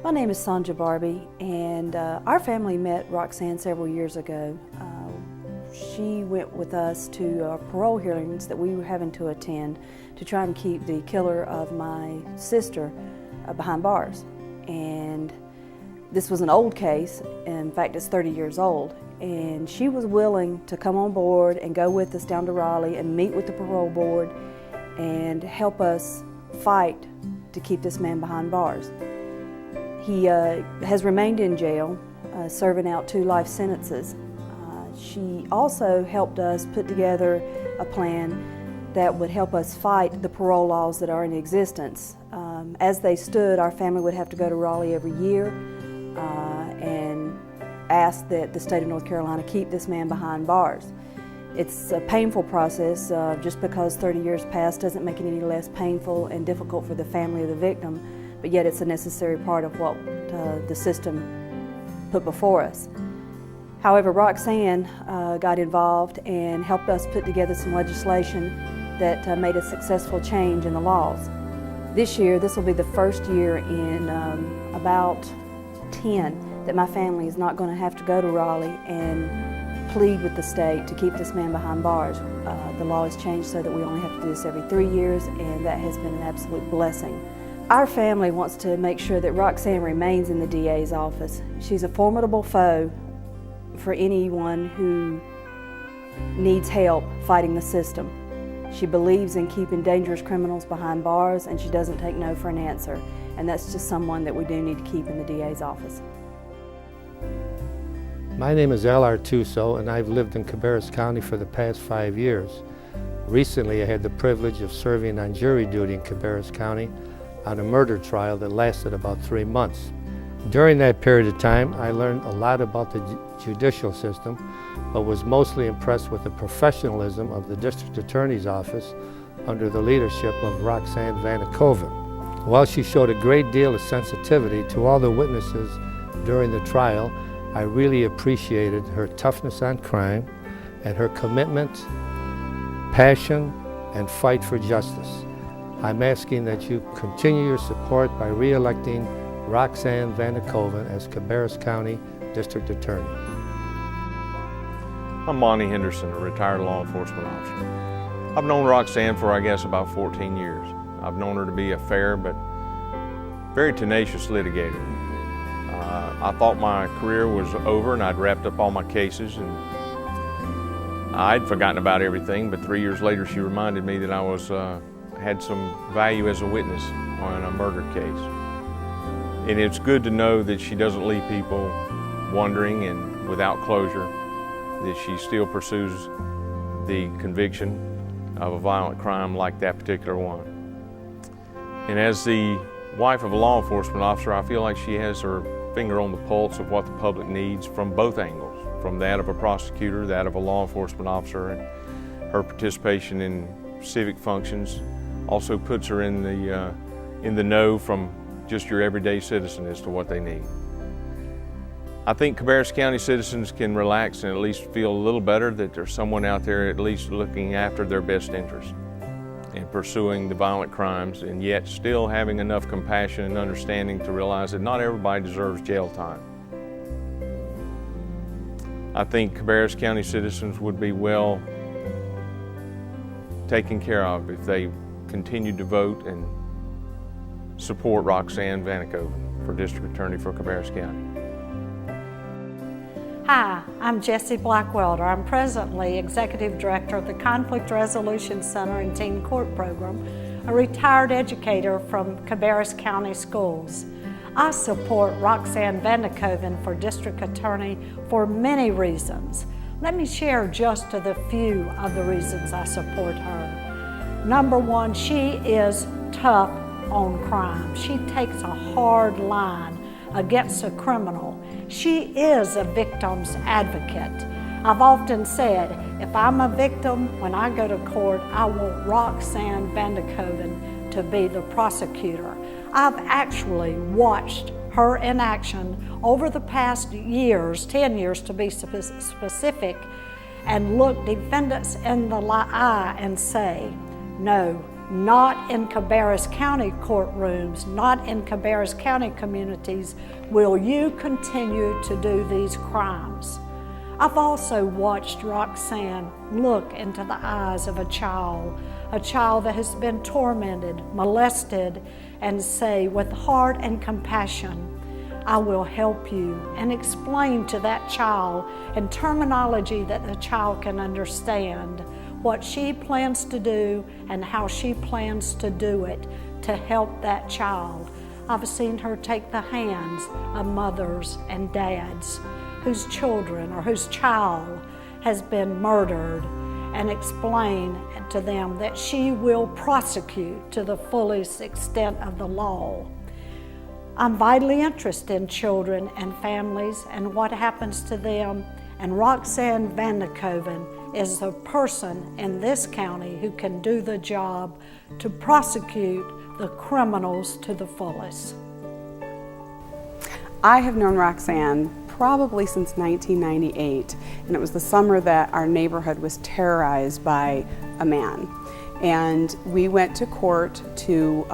My name is Sandra Barbie, and our family met Roxann several years ago. She went with us to parole hearings that we were having to attend to try and keep the killer of my sister behind bars. And this was an old case. In fact, it's 30 years old. And she was willing to come on board and go with us down to Raleigh and meet with the parole board and help us fight to keep this man behind bars. He has remained in jail, serving out 2 life sentences. She also helped us put together a plan that would help us fight the parole laws that are in existence. As they stood, our family would have to go to Raleigh every year and ask that the state of North Carolina keep this man behind bars. It's a painful process. Just because 30 years passed doesn't make it any less painful and difficult for the family of the victim, but yet it's a necessary part of what the system put before us. However, Roxann got involved and helped us put together some legislation that made a successful change in the laws. This year, this will be the first year in about 10 that my family is not going to have to go to Raleigh and plead with the state to keep this man behind bars. The law has changed so that we only have to do this every 3 years, and that has been an absolute blessing. Our family wants to make sure that Roxann remains in the DA's office. She's a formidable foe for anyone who needs help fighting the system. She believes in keeping dangerous criminals behind bars, and she doesn't take no for an answer. And that's just someone that we do need to keep in the DA's office. My name is L.R. Tuso, and I've lived in Cabarrus County for the past 5 years. Recently, I had the privilege of serving on jury duty in Cabarrus County on a murder trial that lasted about 3 months. During that period of time, I learned a lot about the judicial system, but was mostly impressed with the professionalism of the District Attorney's Office under the leadership of Roxann Vaneekhoven. While she showed a great deal of sensitivity to all the witnesses during the trial, I really appreciated her toughness on crime and her commitment, passion, and fight for justice. I'm asking that you continue your support by re-electing Roxann Vaneekhoven as Cabarrus County District Attorney. I'm Monty Henderson, a retired law enforcement officer. I've known Roxann for, I guess, about 14 years. I've known her to be a fair but very tenacious litigator. I thought my career was over and I'd wrapped up all my cases, and I'd forgotten about everything, but 3 years later she reminded me that I had some value as a witness on a murder case. And it's good to know that she doesn't leave people wondering and without closure, that she still pursues the conviction of a violent crime like that particular one. And as the wife of a law enforcement officer, I feel like she has her finger on the pulse of what the public needs from both angles, from that of a prosecutor, that of a law enforcement officer, and her participation in civic functions also puts her in the know from just your everyday citizen as to what they need. I think Cabarrus County citizens can relax and at least feel a little better that there's someone out there at least looking after their best interest and pursuing the violent crimes, and yet still having enough compassion and understanding to realize that not everybody deserves jail time. I think Cabarrus County citizens would be well taken care of if they continued to vote and support Roxann Vaneekhoven for District Attorney for Cabarrus County. Hi, I'm Jessie Blackwelder. I'm presently Executive Director of the Conflict Resolution Center and Teen Court Program, a retired educator from Cabarrus County Schools. I support Roxann Vaneekhoven for District Attorney for many reasons. Let me share just a few of the reasons I support her. Number one, she is tough on crime. She takes a hard line against a criminal. She is a victim's advocate. I've often said, if I'm a victim, when I go to court, I want Roxann Vaneekhoven to be the prosecutor. I've actually watched her in action over the past years, 10 years to be specific, and look defendants in the eye and say, no, not in Cabarrus County courtrooms, not in Cabarrus County communities, will you continue to do these crimes. I've also watched Roxann look into the eyes of a child that has been tormented, molested, and say with heart and compassion, I will help you, and explain to that child in terminology that the child can understand what she plans to do and how she plans to do it to help that child. I've seen her take the hands of mothers and dads whose children or whose child has been murdered and explain to them that she will prosecute to the fullest extent of the law. I'm vitally interested in children and families and what happens to them, and Roxann Vaneekhoven is the person in this county who can do the job to prosecute the criminals to the fullest. I have known Roxann probably since 1998, and it was the summer that our neighborhood was terrorized by a man. And we went to court to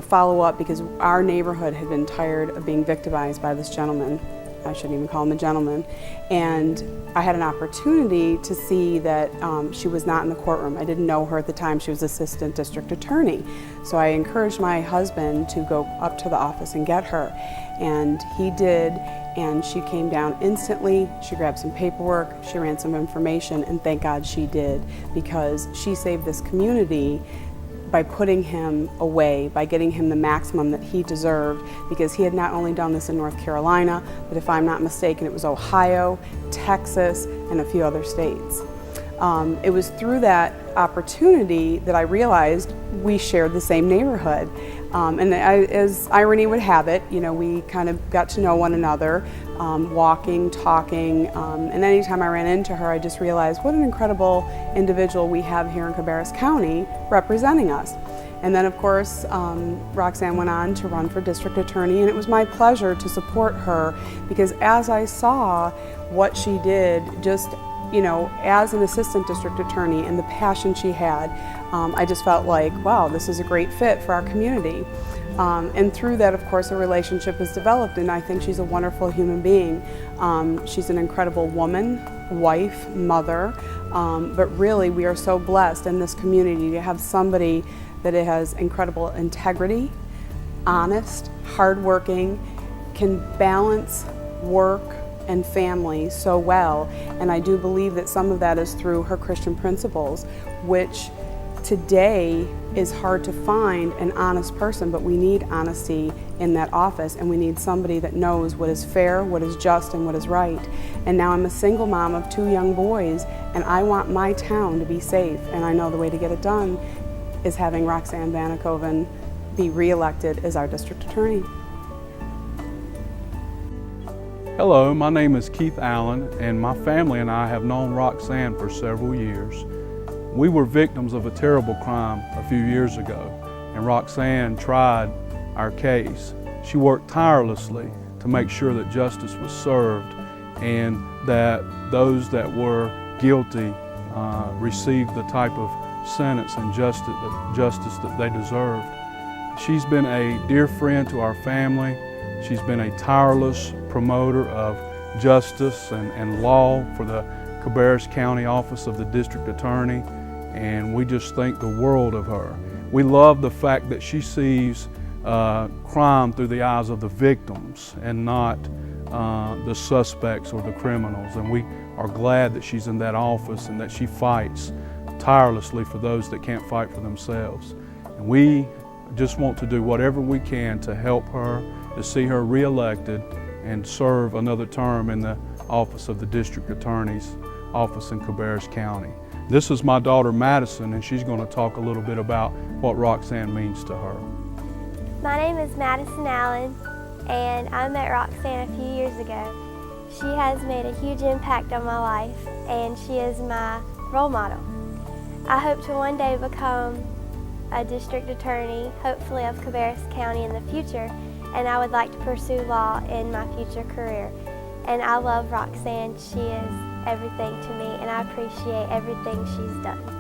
follow up because our neighborhood had been tired of being victimized by this gentleman. I shouldn't even call him a gentleman. And I had an opportunity to see that she was not in the courtroom. I didn't know her at the time. She was assistant district attorney. So I encouraged my husband to go up to the office and get her. And he did, and she came down instantly. She grabbed some paperwork, she ran some information, and thank God she did, because she saved this community by putting him away, by getting him the maximum that he deserved, because he had not only done this in North Carolina, but if I'm not mistaken, it was Ohio, Texas, and a few other states. It was through that opportunity that I realized we shared the same neighborhood. As irony would have it, we kind of got to know one another, walking, talking, and anytime I ran into her, I just realized what an incredible individual we have here in Cabarrus County representing us. And then, of course, Roxann went on to run for district attorney, and it was my pleasure to support her, because as I saw what she did, just as an assistant district attorney and the passion she had, I just felt like, wow, this is a great fit for our community. And through that, of course, a relationship has developed, and I think she's a wonderful human being. She's an incredible woman, wife, mother, but really we are so blessed in this community to have somebody that has incredible integrity, honest, hardworking, can balance work and family so well, and I do believe that some of that is through her Christian principles, which today is hard to find an honest person, but we need honesty in that office, and we need somebody that knows what is fair, what is just, and what is right. And now I'm a single mom of 2 young boys, and I want my town to be safe, and I know the way to get it done is having Roxann Vaneekhoven be re-elected as our district attorney. Hello, my name is Keith Allen, and my family and I have known Roxann for several years. We were victims of a terrible crime a few years ago, and Roxann tried our case. She worked tirelessly to make sure that justice was served and that those that were guilty received the type of sentence and justice that they deserved. She's been a dear friend to our family. She's been a tireless promoter of justice and law for the Cabarrus County Office of the District Attorney, and we just think the world of her. We love the fact that she sees crime through the eyes of the victims and not the suspects or the criminals, and we are glad that she's in that office and that she fights tirelessly for those that can't fight for themselves. And we just want to do whatever we can to help her, to see her re-elected and serve another term in the office of the District Attorney's office in Cabarrus County. This is my daughter Madison, and she's going to talk a little bit about what Roxann means to her. My name is Madison Allen, and I met Roxann a few years ago. She has made a huge impact on my life, and she is my role model. I hope to one day become a district attorney, hopefully of Cabarrus County in the future, and I would like to pursue law in my future career. And I love Roxann. She is everything to me, and I appreciate everything she's done.